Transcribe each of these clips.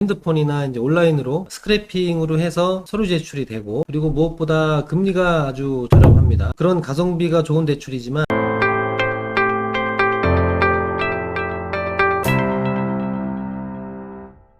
핸드폰이나 이제 온라인으로 스크래핑으로 해서 서류 제출이 되고, 그리고 무엇보다 금리가 아주 저렴합니다. 그런 가성비가 좋은 대출이지만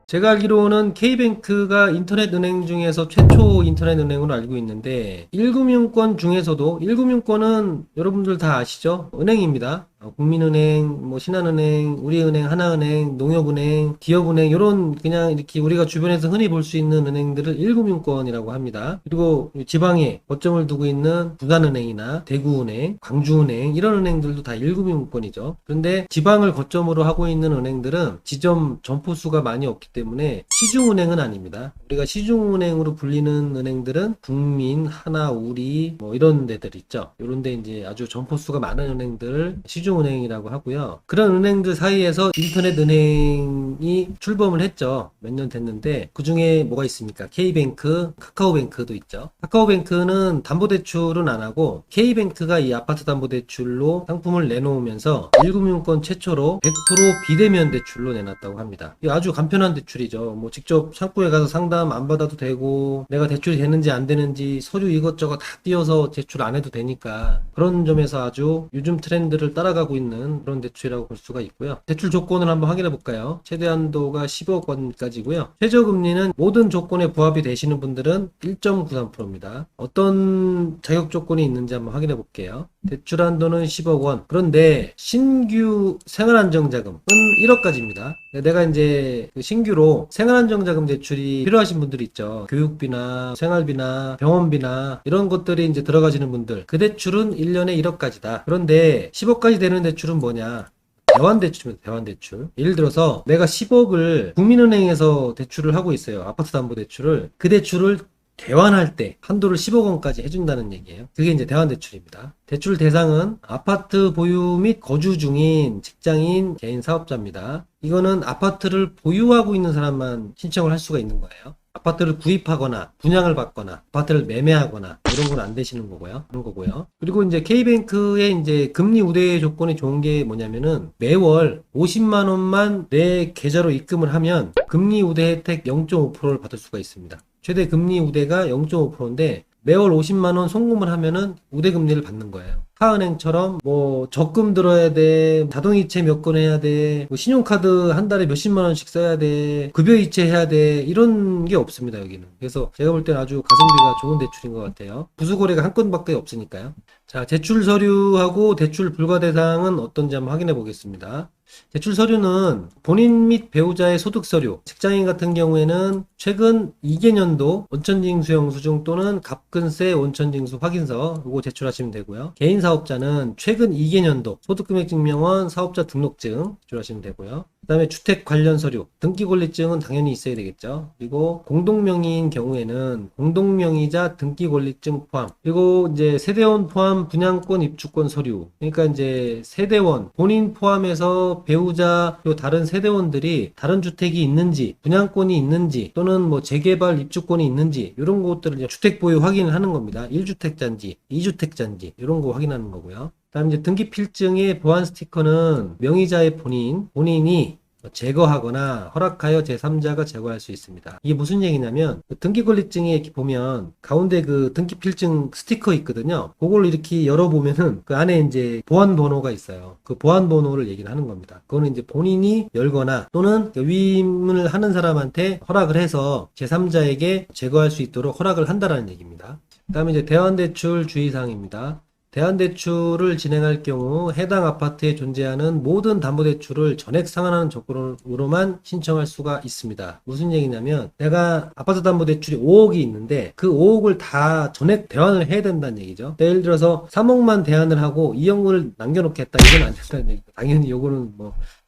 제가 알기로는 K뱅크가 인터넷 은행 중에서 최초 인터넷 은행으로 알고 있는데, 1금융권 중에서도, 1금융권은 여러분들 다 아시죠? 은행입니다. 국민은행, 신한은행, 우리은행, 하나은행, 농협은행, 기업은행, 이런 그냥 이렇게 우리가 주변에서 흔히 볼 수 있는 은행들을 1금융권이라고 합니다. 그리고 지방에 거점을 두고 있는 부산은행이나 대구은행, 광주은행, 이런 은행들도 다 1금융권이죠. 그런데 지방을 거점으로 하고 있는 은행들은 지점 점포수가 많이 없기 때문에 시중은행은 아닙니다. 우리가 시중은행으로 불리는 은행들은 국민, 하나, 우리, 이런 데들 있죠. 이런 데 이제 아주 점포수가 많은 은행들을 시중은행이라고 하고요. 그런 은행들 사이에서 인터넷 은행이 출범을 했죠. 몇 년 됐는데, 그 중에 뭐가 있습니까? K뱅크, 카카오뱅크도 있죠. 카카오뱅크는 담보대출은 안 하고 K뱅크가 이 아파트 담보대출로 상품을 내놓으면서 1금융권 최초로 100% 비대면 대출로 내놨다고 합니다. 이거 아주 간편한 대출이죠. 직접 창구에 가서 상담 안 받아도 되고, 내가 대출이 되는지 안 되는지 서류 이것저것 다 띄워서 제출 안 해도 되니까, 그런 점에서 아주 요즘 트렌드를 따라가고 있는 그런 대출이라고 볼 수가 있고요. 대출 조건을 한번 확인해 볼까요? 최대 한도가 10억 원까지고요. 최저금리는 모든 조건에 부합이 되시는 분들은 1.93%입니다. 어떤 자격 조건이 있는지 한번 확인해 볼게요. 대출 한도는 10억 원. 그런데 신규 생활안정자금은 1억까지입니다. 내가 이제 신규로 생활안정자금 대출이 필요하신 분들이 있죠. 교육비나 생활비나 병원비나 이런 것들이 이제 들어가시는 분들, 그 대출은 1년에 1억까지다. 그런데 10억까지 되는 대출은 뭐냐? 대환대출입니다. 대환대출. 예를 들어서 내가 10억을 국민은행에서 대출을 하고 있어요. 아파트 담보대출을. 그 대출을 대환할 때 한도를 10억 원까지 해준다는 얘기예요. 그게 이제 대환대출입니다. 대출 대상은 아파트 보유 및 거주 중인 직장인, 개인 사업자입니다. 이거는 아파트를 보유하고 있는 사람만 신청을 할 수가 있는 거예요. 아파트를 구입하거나 분양을 받거나 아파트를 매매하거나 이런 건 안 되시는 거고요. 그런 거고요. 그리고 이제 K뱅크의 이제 금리 우대 조건이 좋은 게 뭐냐면은 매월 50만 원만 내 계좌로 입금을 하면 금리 우대 혜택 0.5%를 받을 수가 있습니다. 최대 금리 우대가 0.5%인데 매월 50만 원 송금을 하면은 우대 금리를 받는 거예요. 하은행처럼 적금 들어야 돼, 자동이체 몇 건 해야 돼, 신용카드 한 달에 몇십만 원씩 써야 돼, 급여이체 해야 돼, 이런 게 없습니다, 여기는. 그래서 제가 볼 때는 아주 가성비가 좋은 대출인 것 같아요. 부수거래가 한 건밖에 없으니까요. 자, 제출 서류하고 대출 불가 대상은 어떤지 한번 확인해 보겠습니다. 제출 서류는 본인 및 배우자의 소득 서류, 직장인 같은 경우에는 최근 2개년도 원천징수 영수증 또는 갑근세 원천징수 확인서, 이거 제출하시면 되고요. 개인 사업자는 최근 2개년도 소득금액증명원, 사업자 등록증 제출하시면 되고요. 그 다음에 주택 관련 서류, 등기권리증은 당연히 있어야 되겠죠. 그리고 공동명의인 경우에는 공동명의자 등기권리증 포함, 그리고 이제 세대원 포함 분양권 입주권 서류, 그러니까 이제 세대원, 본인 포함해서 배우자, 또 다른 세대원들이 다른 주택이 있는지, 분양권이 있는지, 또는 재개발 입주권이 있는지, 이런 것들을 이제 주택 보유 확인을 하는 겁니다. 1주택자인지, 2주택자인지, 이런 거 확인하는 거고요. 다음 이제 등기 필증의 보안 스티커는 명의자의 본인이 제거하거나 허락하여 제3자가 제거할 수 있습니다. 이게 무슨 얘기냐면, 등기권리증에 이렇게 보면 가운데 그 등기필증 스티커 있거든요. 그걸 이렇게 열어보면은 그 안에 이제 보안번호가 있어요. 그 보안번호를 얘기를 하는 겁니다. 그거는 이제 본인이 열거나 또는 위임을 하는 사람한테 허락을 해서 제3자에게 제거할 수 있도록 허락을 한다라는 얘기입니다. 그 다음에 이제 대환대출 주의사항입니다. 대환대출을 진행할 경우 해당 아파트에 존재하는 모든 담보대출을 전액 상환하는 조건으로만 신청할 수가 있습니다. 무슨 얘기냐면, 내가 아파트 담보대출이 5억이 있는데 그 5억을 다 전액 대환을 해야 된다는 얘기죠. 예를 들어서 3억만 대환을 하고 2억을 남겨놓겠다, 이건 안 된다는 얘기죠. 당연히 요거는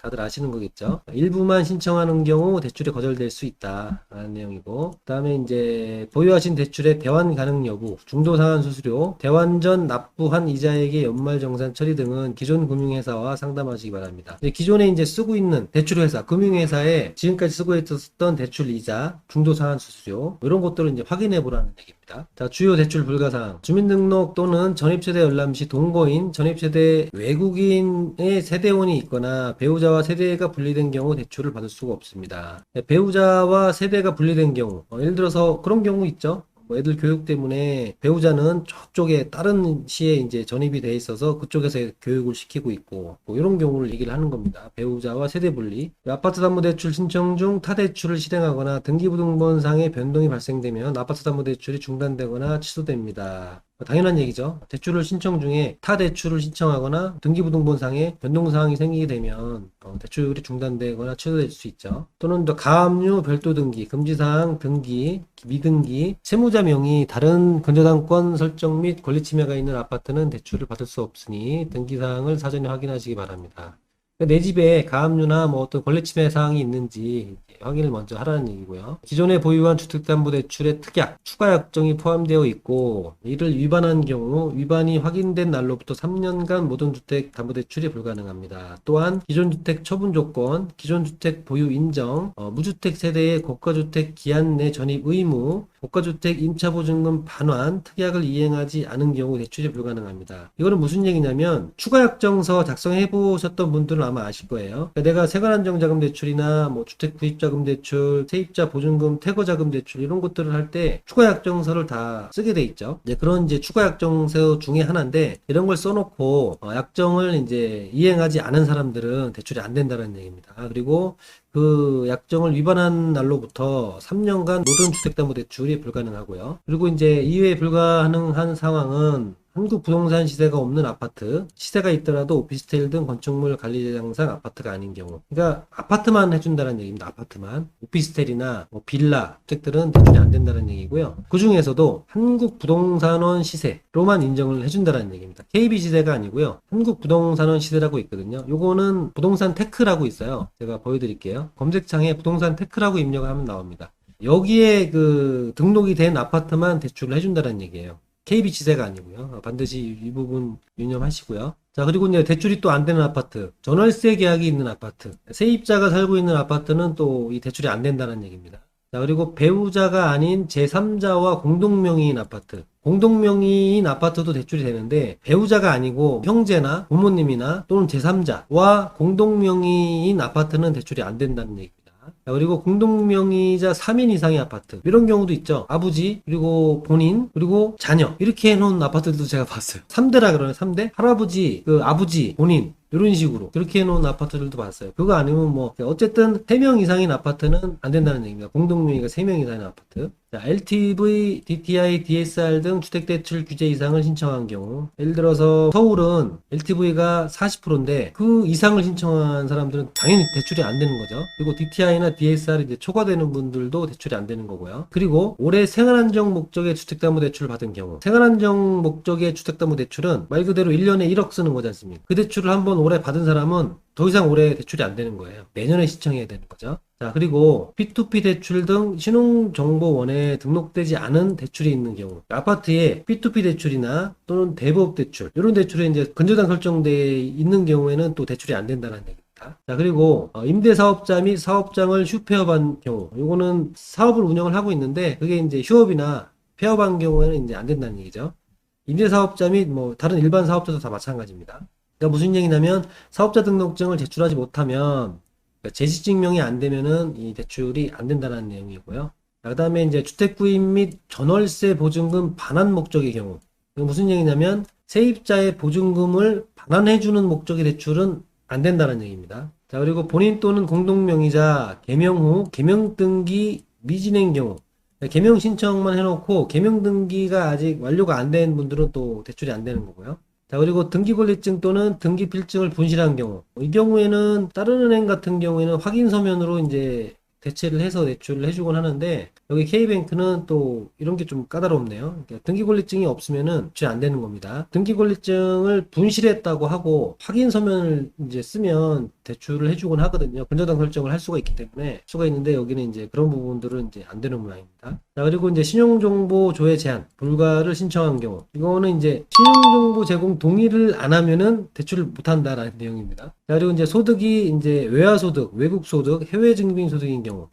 다들 아시는 거겠죠. 일부만 신청하는 경우 대출이 거절될 수 있다라는 내용이고, 그 다음에 이제 보유하신 대출의 대환 가능 여부, 중도상환 수수료, 대환 전 납부한 이자액의 연말정산 처리 등은 기존 금융회사와 상담하시기 바랍니다. 기존에 이제 쓰고 있는 대출회사, 금융회사에 지금까지 쓰고 있었던 대출 이자, 중도상환 수수료, 이런 것들을 이제 확인해 보라는 얘기입니다. 내용입니다. 자, 주요 대출 불가사항. 주민등록 또는 전입세대 열람 시 동거인, 전입세대 외국인의 세대원이 있거나 배우자와 세대가 분리된 경우 대출을 받을 수가 없습니다. 배우자와 세대가 분리된 경우, 예를 들어서 그런 경우 있죠. 뭐 애들 교육 때문에 배우자는 저쪽에 다른 시에 이제 전입이 돼 있어서 그쪽에서 교육을 시키고 있고, 뭐 이런 경우를 얘기를 하는 겁니다. 배우자와 세대 분리. 아파트담보대출 신청 중 타대출을 실행하거나 등기부등본상의 변동이 발생되면 아파트담보대출이 중단되거나 취소됩니다. 당연한 얘기죠. 대출을 신청 중에 타대출을 신청하거나 등기부등본상에 변동사항이 생기게 되면 대출이 중단되거나 취소될 수 있죠. 또는 또 가압류 별도 등기, 금지사항 등기, 미등기, 세무자 명의 다른 근저당권 설정 및 권리침해가 있는 아파트는 대출을 받을 수 없으니 등기사항을 사전에 확인하시기 바랍니다. 내 집에 가압류나 뭐 어떤 권리침해 사항이 있는지 확인을 먼저 하라는 얘기고요. 기존에 보유한 주택담보대출의 특약, 추가 약정이 포함되어 있고 이를 위반한 경우 위반이 확인된 날로부터 3년간 모든 주택담보대출이 불가능합니다. 또한 기존 주택 처분 조건, 기존 주택 보유 인정, 무주택 세대의 고가주택 기한 내 전입 의무, 고가주택 임차보증금 반환, 특약을 이행하지 않은 경우 대출이 불가능합니다. 이거는 무슨 얘기냐면 추가약정서 작성해 보셨던 분들은 아마 아실 거예요. 그러니까 내가 세관안정자금 대출이나 뭐 주택 구입자금 대출, 세입자 보증금, 퇴거자금 대출 이런 것들을 할 때 추가약정서를 다 쓰게 돼 있죠. 이제 그런 이제 추가약정서 중에 하나인데 이런 걸 써놓고 약정을 이제 이행하지 않은 사람들은 대출이 안 된다는 얘기입니다. 그리고 그 약정을 위반한 날로부터 3년간 모든 주택담보대출이 불가능하고요. 그리고 이제 이외에 불가능한 상황은 한국 부동산 시세가 없는 아파트, 시세가 있더라도 오피스텔 등 건축물 관리대상상 아파트가 아닌 경우. 그러니까 아파트만 해준다는 얘기입니다. 아파트만. 오피스텔이나 뭐 빌라, 주택들은 대출이 안 된다는 얘기고요. 그 중에서도 한국 부동산원 시세로만 인정을 해준다는 얘기입니다. KB 시세가 아니고요. 한국 부동산원 시세라고 있거든요. 요거는 부동산 테크라고 있어요. 제가 보여드릴게요. 검색창에 부동산 테크라고 입력을 하면 나옵니다. 여기에 그 등록이 된 아파트만 대출을 해준다는 얘기예요. KB 지세가 아니고요. 반드시 이 부분 유념하시고요. 자, 그리고 이제 대출이 또 안 되는 아파트, 전월세 계약이 있는 아파트, 세입자가 살고 있는 아파트는 또 이 대출이 안 된다는 얘기입니다. 자, 그리고 배우자가 아닌 제3자와 공동명의인 아파트, 공동명의인 아파트도 대출이 되는데 배우자가 아니고 형제나 부모님이나 또는 제3자와 공동명의인 아파트는 대출이 안 된다는 얘기입니다. 그리고 공동명의자 3인 이상의 아파트 이런 경우도 있죠. 아버지 그리고 본인 그리고 자녀 이렇게 해놓은 아파트들도 제가 봤어요. 3대라 그러네. 3대 할아버지 그 아버지 본인 이런 식으로 그렇게 해놓은 아파트들도 봤어요. 그거 아니면 뭐 어쨌든 3명 이상인 아파트는 안 된다는 얘기입니다. 공동명의가 3명 이상인 아파트. 자, LTV, DTI, DSR 등 주택대출 규제 이상을 신청한 경우 예를 들어서 서울은 LTV가 40%인데 그 이상을 신청한 사람들은 당연히 대출이 안 되는 거죠. 그리고 DTI나 DSR이 이제 초과되는 분들도 대출이 안 되는 거고요. 그리고 올해 생활안정 목적의 주택담보대출을 받은 경우 생활안정 목적의 주택담보대출은 말 그대로 1년에 1억 쓰는 거지 않습니까? 그 대출을 한번 올해 받은 사람은 더 이상 올해 대출이 안 되는 거예요. 내년에 신청해야 되는 거죠. 자, 그리고 P2P 대출 등 신용정보원에 등록되지 않은 대출이 있는 경우 아파트에 P2P 대출이나 또는 대부업 대출 이런 대출에 이제 근저당 설정돼 있는 경우에는 또 대출이 안 된다는 얘기입니다. 자, 그리고 임대사업자 및 사업장을 휴폐업한 경우 이거는 사업을 운영을 하고 있는데 그게 이제 휴업이나 폐업한 경우에는 이제 안 된다는 얘기죠. 임대사업자 및 뭐 다른 일반 사업자도 다 마찬가지입니다. 그러니까 무슨 얘기냐면 사업자 등록증을 제출하지 못하면 그러니까 재직증명이 안 되면은 이 대출이 안 된다는 내용이고요. 그 다음에 이제 주택 구입 및 전월세 보증금 반환 목적의 경우 이거 무슨 얘기냐면 세입자의 보증금을 반환해주는 목적의 대출은 안 된다는 얘기입니다. 자, 그리고 본인 또는 공동명의자 개명 후 개명 등기 미진행 경우 개명 신청만 해놓고 개명 등기가 아직 완료가 안 된 분들은 또 대출이 안 되는 거고요. 자, 그리고 등기권리증 또는 등기필증을 분실한 경우 이 경우에는 다른 은행 같은 경우에는 확인 서면으로 이제 대체를 해서 대출을 해주곤 하는데 여기 K뱅크는 또 이런 게 좀 까다롭네요. 그러니까 등기권리증이 없으면은 대출이 안 되는 겁니다. 등기권리증을 분실했다고 하고 확인 서면을 이제 쓰면 대출을 해주곤 하거든요. 근저당 설정을 할 수가 있기 때문에 수가 있는데 여기는 이제 그런 부분들은 이제 안 되는 모양입니다. 자, 그리고 이제 신용정보 조회 제한 불가를 신청한 경우 이거는 이제 신용정보 제공 동의를 안 하면은 대출을 못 한다라는 내용입니다. 자, 그리고 이제 소득이 이제 외화소득, 외국소득, 해외 증빙소득인 경우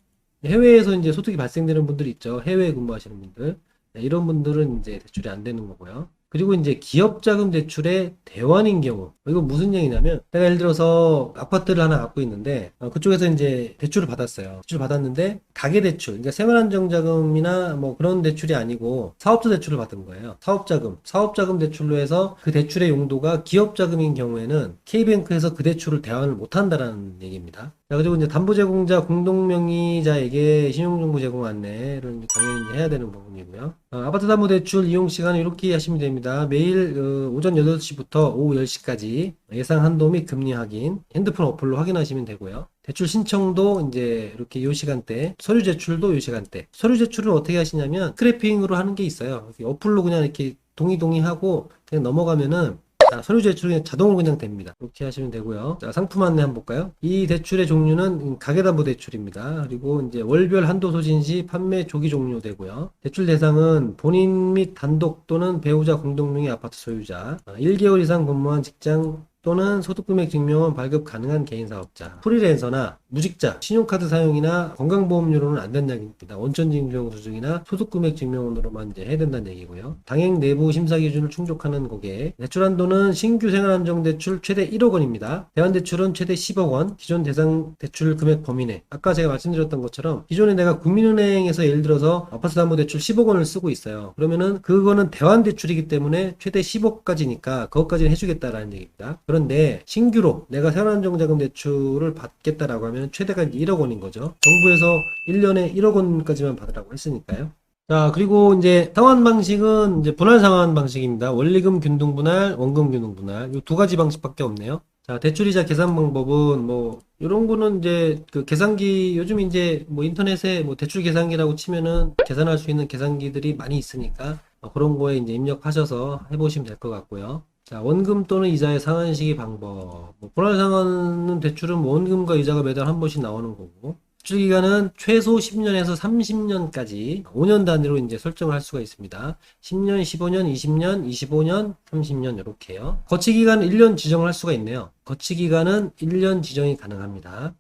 해외에서 이제 소득이 발생되는 분들이 있죠. 해외에 근무하시는 분들. 네, 이런 분들은 이제 대출이 안 되는 거고요. 그리고 이제 기업자금 대출의 대환인 경우, 이건 무슨 얘기냐면 내가 예를 들어서 아파트를 하나 갖고 있는데 그쪽에서 이제 대출을 받았어요. 대출을 받았는데 가계대출, 그러니까 생활안정자금이나 뭐 그런 대출이 아니고 사업자 대출을 받은 거예요. 사업자금 대출로 해서 그 대출의 용도가 기업자금인 경우에는 K뱅크에서 그 대출을 대환을 못한다라는 얘기입니다. 자, 그리고 이제 담보제공자 공동명의자에게 신용정보 제공 안내를 당연히 이제 해야 되는 부분이고요. 아파트 담보대출 이용 시간은 이렇게 하시면 됩니다. 매일 오전 8시부터 오후 10시까지 예상 한도 및 금리 확인, 핸드폰 어플로 확인하시면 되고요. 대출 신청도 이제 이렇게 요 시간대, 서류 제출도 요 시간대. 서류 제출을 어떻게 하시냐면 스크래핑으로 하는 게 있어요. 어플로 그냥 이렇게 동의 하고 그냥 넘어가면은 서류 제출이 자동으로 그냥 됩니다. 이렇게 하시면 되고요. 자, 상품 안내 한번 볼까요? 이 대출의 종류는 가계담보대출입니다. 그리고 이제 월별 한도 소진 시 판매 조기 종료되고요. 대출 대상은 본인 및 단독 또는 배우자 공동명의 아파트 소유자, 1개월 이상 근무한 직장 또는 소득금액 증명은 발급 가능한 개인사업자, 프리랜서나 무직자, 신용카드 사용이나 건강보험료로는 안 된다는 얘기입니다. 원천징수증이나 소득금액 증명으로만 이제 해야 된다는 얘기고요. 당행 내부 심사 기준을 충족하는 고객, 대출 한도는 신규 생활안정대출 최대 1억 원입니다. 대환대출은 최대 10억 원, 기존 대상 대출 금액 범위 내. 아까 제가 말씀드렸던 것처럼 기존에 내가 국민은행에서 예를 들어서 아파트 담보대출 10억 원을 쓰고 있어요. 그러면은 그거는 대환대출이기 때문에 최대 10억까지니까 그것까지는 해주겠다라는 얘기입니다. 그런데 신규로 내가 생활안정자금 대출을 받겠다라고 하면 최대가 1억 원인 거죠. 정부에서 1년에 1억 원까지만 받으라고 했으니까요. 자, 그리고 이제 상환 방식은 이제 분할 상환 방식입니다. 원리금 균등 분할, 원금 균등 분할. 이 두 가지 방식밖에 없네요. 자, 대출이자 계산 방법은 뭐 이런 거는 이제 그 계산기 요즘 이제 뭐 인터넷에 뭐 대출 계산기라고 치면은 계산할 수 있는 계산기들이 많이 있으니까 그런 거에 이제 입력하셔서 해보시면 될 것 같고요. 자, 원금 또는 이자의 상환 시기 방법. 뭐 분할 상환은 대출은 뭐 원금과 이자가 매달 한 번씩 나오는 거고. 대출 기간은 최소 10년에서 30년까지 5년 단위로 이제 설정을 할 수가 있습니다. 10년, 15년, 20년, 25년, 30년 이렇게요. 거치 기간은 1년 지정을 할 수가 있네요. 거치 기간은 1년 지정이 가능합니다.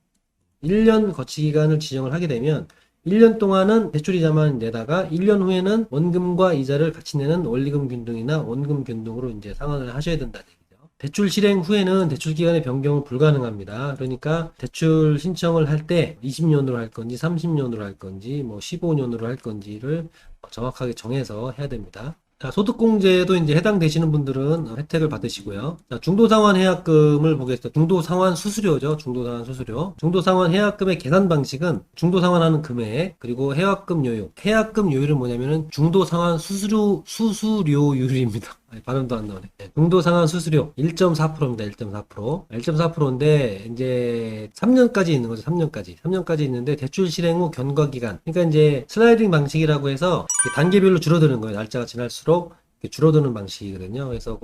1년 거치 기간을 지정을 하게 되면 1년 동안은 대출이자만 내다가 1년 후에는 원금과 이자를 같이 내는 원리금 균등이나 원금 균등으로 이제 상환을 하셔야 된다는 얘기죠. 대출 실행 후에는 대출 기간의 변경은 불가능합니다. 그러니까 대출 신청을 할 때 20년으로 할 건지 30년으로 할 건지 뭐 15년으로 할 건지를 정확하게 정해서 해야 됩니다. 자, 소득공제도 이제 해당되시는 분들은 혜택을 받으시고요. 자, 중도상환 해약금을 보겠습니다. 중도상환 수수료죠. 중도상환 수수료. 중도상환 해약금의 계산 방식은 중도상환하는 금액, 그리고 해약금 요율. 해약금 요율은 뭐냐면은 중도상환 수수료율입니다. 발음도 안 나오네. 중도상환 수수료 1.4%입니다. 1.4%. 1.4%인데 이제 3년까지 있는 거죠. 3년까지 있는데 대출 실행 후 견과 기간. 그러니까 이제 슬라이딩 방식이라고 해서 단계별로 줄어드는 거예요. 날짜가 지날수록 줄어드는 방식이거든요. 그래서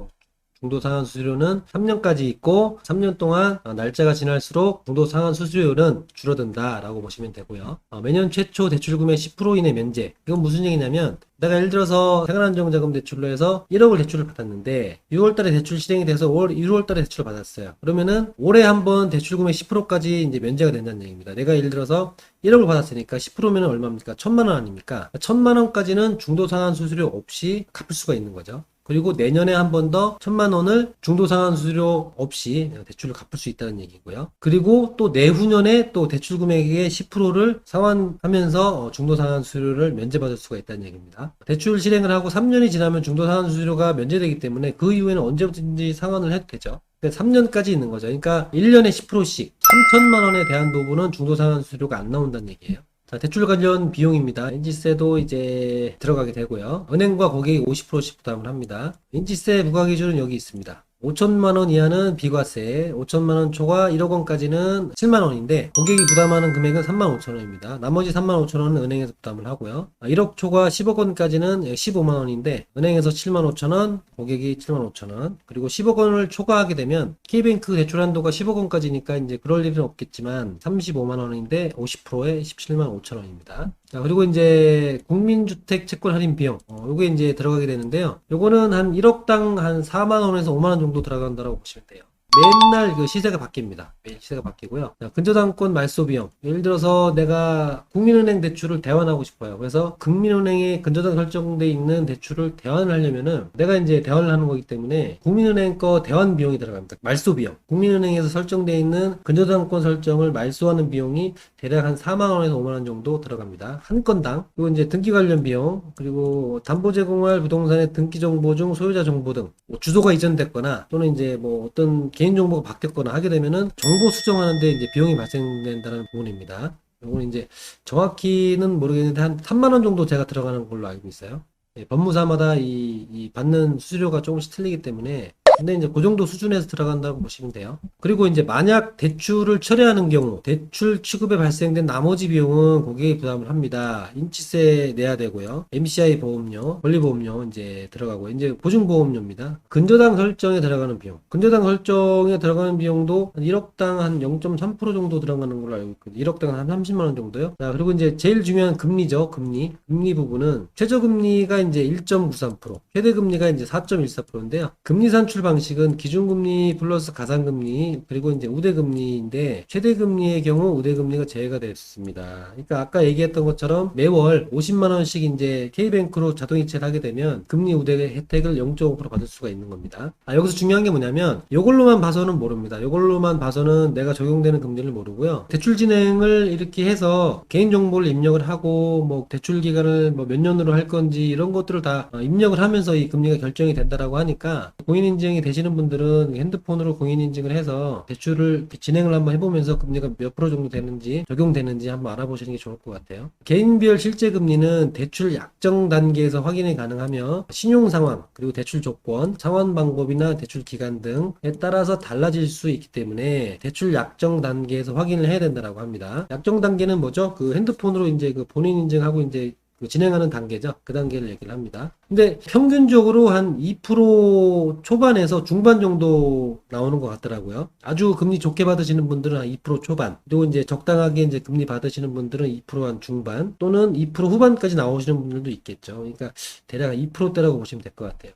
중도상환 수수료는 3년까지 있고 3년 동안 날짜가 지날수록 중도상환 수수료율은 줄어든다라고 보시면 되고요. 매년 최초 대출 금액 10% 이내 면제. 이건 무슨 얘기냐면 내가 예를 들어서 생활안정자금 대출로 해서 1억을 대출을 받았는데 6월달에 대출 실행이 돼서 1월달에 대출을 받았어요. 그러면은 올해 한번 대출 금액 10%까지 이제 면제가 된다는 얘기입니다. 내가 예를 들어서 1억을 받았으니까 10%면 얼마입니까? 1,000만 원 아닙니까? 1,000만 원까지는 중도상환 수수료 없이 갚을 수가 있는 거죠. 그리고 내년에 한 번 더 1,000만 원을 중도상환 수수료 없이 대출을 갚을 수 있다는 얘기고요. 그리고 또 내후년에 또 대출 금액의 10%를 상환하면서 중도상환 수수료를 면제받을 수가 있다는 얘기입니다. 대출 실행을 하고 3년이 지나면 중도상환 수수료가 면제되기 때문에 그 이후에는 언제든지 상환을 해도 되죠. 3년까지 있는 거죠. 그러니까 1년에 10%씩 3,000만 원에 대한 부분은 중도상환 수수료가 안 나온다는 얘기예요. 자, 대출 관련 비용입니다. 인지세도 이제 들어가게 되고요. 은행과 고객이 50%씩 부담을 합니다. 인지세 부과 기준은 여기 있습니다. 5천만 원 이하는 비과세, 5천만 원 초과 1억 원까지는 7만 원인데 고객이 부담하는 금액은 3만 5천 원입니다. 나머지 3만 5천 원은 은행에서 부담을 하고요. 1억 초과 10억 원까지는 15만 원인데 은행에서 7만 5천 원, 고객이 7만 5천 원. 그리고 10억 원을 초과하게 되면 K뱅크 대출 한도가 10억 원까지니까 이제 그럴 일은 없겠지만 35만 원인데 50%에 17만 5천 원입니다. 자, 그리고 이제 국민주택 채권 할인 비용, 요게 이제 들어가게 되는데요. 요거는 한 1억당 한 4만 원에서 5만 원 정도 들어간다고 보시면 돼요. 맨날 그 시세가 바뀝니다. 매일 시세가 바뀌고요. 자, 근저당권 말소 비용. 예를 들어서 내가 국민은행 대출을 대환하고 싶어요. 그래서 국민은행에 근저당 설정돼 있는 대출을 대환을 하려면은 내가 이제 대환을 하는 거기 때문에 국민은행 거 대환 비용이 들어갑니다. 말소 비용. 국민은행에서 설정돼 있는 근저당권 설정을 말소하는 비용이 대략 한 4만 원에서 5만 원 정도 들어갑니다. 한 건당. 그리고 이제 등기 관련 비용, 그리고 담보 제공할 부동산의 등기 정보 중 소유자 정보 등 뭐 주소가 이전됐거나 또는 이제 뭐 어떤 개인정보가 바뀌었거나 하게 되면은 정보 수정하는데 이제 비용이 발생된다는 부분입니다. 이거는 이제 정확히는 모르겠는데 한 3만 원 정도 제가 들어가는 걸로 알고 있어요. 예, 법무사마다 이 받는 수수료가 조금씩 틀리기 때문에 근데 이제 그 정도 수준에서 들어간다고 보시면 돼요. 그리고 이제 만약 대출을 처리하는 경우 대출 취급에 발생된 나머지 비용은 고객이 부담을 합니다. 인치세 내야 되고요. MCI 보험료, 권리보험료 이제 들어가고 이제 보증보험료입니다. 근저당 설정에 들어가는 비용. 근저당 설정에 들어가는 비용도 한 1억당 한 0.3% 정도 들어가는 걸로 알고 있거든요. 1억당 한 30만 원 정도요. 자, 그리고 이제 제일 중요한 금리죠. 금리 부분은 최저금리가 이제 1.93%, 최대금리가 이제 4.14%인데요. 금리 산출 방식은 기준금리 플러스 가산금리 그리고 이제 우대금리인데 최대금리의 경우 우대금리가 제외가 됐습니다. 그러니까 아까 얘기했던 것처럼 매월 50만 원씩 이제 K뱅크로 자동이체를 하게 되면 금리 우대 혜택을 0.5% 받을 수가 있는 겁니다. 여기서 중요한 게 뭐냐면 이걸로만 봐서는 모릅니다. 이걸로만 봐서는 내가 적용되는 금리를 모르고요. 대출 진행을 이렇게 해서 개인 정보를 입력을 하고 뭐 대출 기간을 뭐 몇 년으로 할 건지 이런 것들을 다 입력을 하면서 이 금리가 결정이 된다라고 하니까 공인인증 되시는 분들은 핸드폰으로 공인인증을 해서 대출을 진행을 한번 해보면서 금리가 몇 프로 정도 되는지 적용되는지 한번 알아보시는 게 좋을 것 같아요. 개인별 실제 금리는 대출 약정 단계에서 확인이 가능하며 신용 상황 그리고 대출 조건, 상환 방법이나 대출 기간 등에 따라서 달라질 수 있기 때문에 대출 약정 단계에서 확인을 해야 된다고 합니다. 약정 단계는 뭐죠? 그 핸드폰으로 이제 그 본인 인증하고 이제 진행하는 단계죠. 그 단계를 얘기를 합니다. 근데 평균적으로 한 2% 초반에서 중반 정도 나오는 것 같더라고요. 아주 금리 좋게 받으시는 분들은 한 2% 초반, 그리고 이제 적당하게 이제 금리 받으시는 분들은 2%한 중반 또는 2% 후반까지 나오시는 분들도 있겠죠. 그러니까 대략 2%대라고 보시면 될 것 같아요.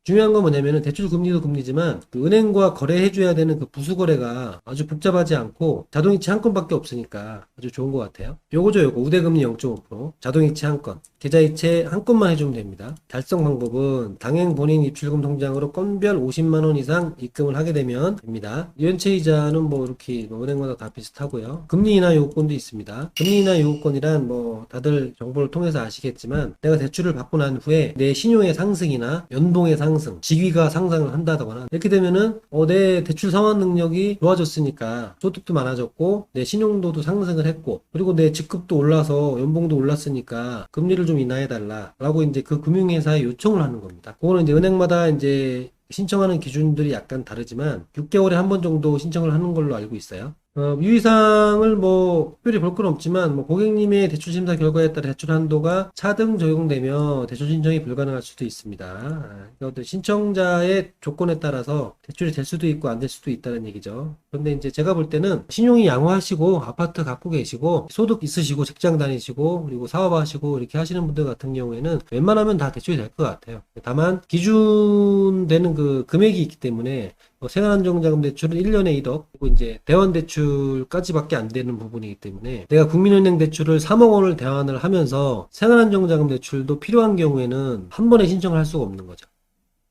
중요한 건 뭐냐면은 대출 금리도 금리지만 그 은행과 거래해줘야 되는 그 부수거래가 아주 복잡하지 않고 자동이체 한 건밖에 없으니까 아주 좋은 것 같아요. 요거죠, 요거. 우대금리 0.5%, 자동이체 한 건, 계좌이체 한 건만 해주면 됩니다. 달성 방법은 당행 본인 입출금 통장으로 건별 50만 원 이상 입금을 하게 되면 됩니다. 연체 이자는 뭐 이렇게 은행마다 다 비슷하고요. 금리 인하 요건도 있습니다. 금리 인하 요건이란 뭐 다들 정보를 통해서 아시겠지만 내가 대출을 받고 난 후에 내 신용의 상승이나 연봉의 상승, 직위가 상승을 한다거나 이렇게 되면은 내 대출 상환 능력이 좋아졌으니까 소득도 많아졌고 내 신용도도 상승을 했고 그리고 내 직급도 올라서 연봉도 올랐으니까 금리를 좀 인하해달라 라고 이제 그 금융회사에 요청을 하는 겁니다. 그거는 이제 은행마다 이제 신청하는 기준들이 약간 다르지만 6개월에 한 번 정도 신청을 하는 걸로 알고 있어요. 유의사항을 뭐 특별히 볼 건 없지만 뭐 고객님의 대출 심사 결과에 따라 대출 한도가 차등 적용되며 대출 신청이 불가능할 수도 있습니다. 그러니까 어떤 신청자의 조건에 따라서 대출이 될 수도 있고 안 될 수도 있다는 얘기죠. 그런데 이제 제가 볼 때는 신용이 양호하시고 아파트 갖고 계시고 소득 있으시고 직장 다니시고 그리고 사업하시고 이렇게 하시는 분들 같은 경우에는 웬만하면 다 대출이 될 것 같아요. 다만 기준되는 그 금액이 있기 때문에 생활안정자금 대출은 1년에 1억, 그리고 이제 대환 대출까지밖에 안 되는 부분이기 때문에 내가 국민은행 대출을 3억 원을 대환을 하면서 생활안정자금 대출도 필요한 경우에는 한 번에 신청을 할 수가 없는 거죠.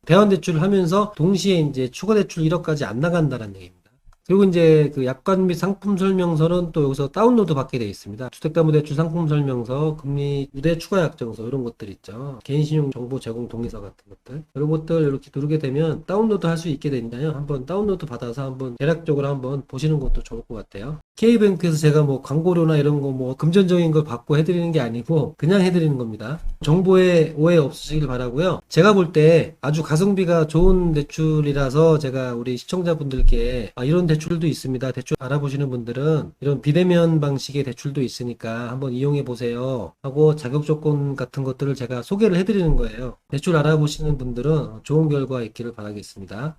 대환 대출을 하면서 동시에 이제 추가 대출 1억까지 안 나간다는 얘기입니다. 그리고 이제 그 약관 및 상품 설명서는 또 여기서 다운로드 받게 되어 있습니다. 주택담보대출 상품 설명서, 금리 우대 추가 약정서 이런 것들 있죠. 개인신용 정보 제공 동의서 같은 것들 이런 것들 이렇게 누르게 되면 다운로드 할 수 있게 되니까요. 한번 다운로드 받아서 한번 대략적으로 한번 보시는 것도 좋을 것 같아요. K뱅크에서 제가 뭐 광고료나 이런 거 뭐 금전적인 걸 받고 해드리는 게 아니고 그냥 해드리는 겁니다. 정보에 오해 없으시길 바라고요. 제가 볼 때 아주 가성비가 좋은 대출이라서 제가 우리 시청자분들께 이런 대출도 있습니다. 대출 알아보시는 분들은 이런 비대면 방식의 대출도 있으니까 한번 이용해 보세요 하고 자격 조건 같은 것들을 제가 소개를 해드리는 거예요. 대출 알아보시는 분들은 좋은 결과 있기를 바라겠습니다.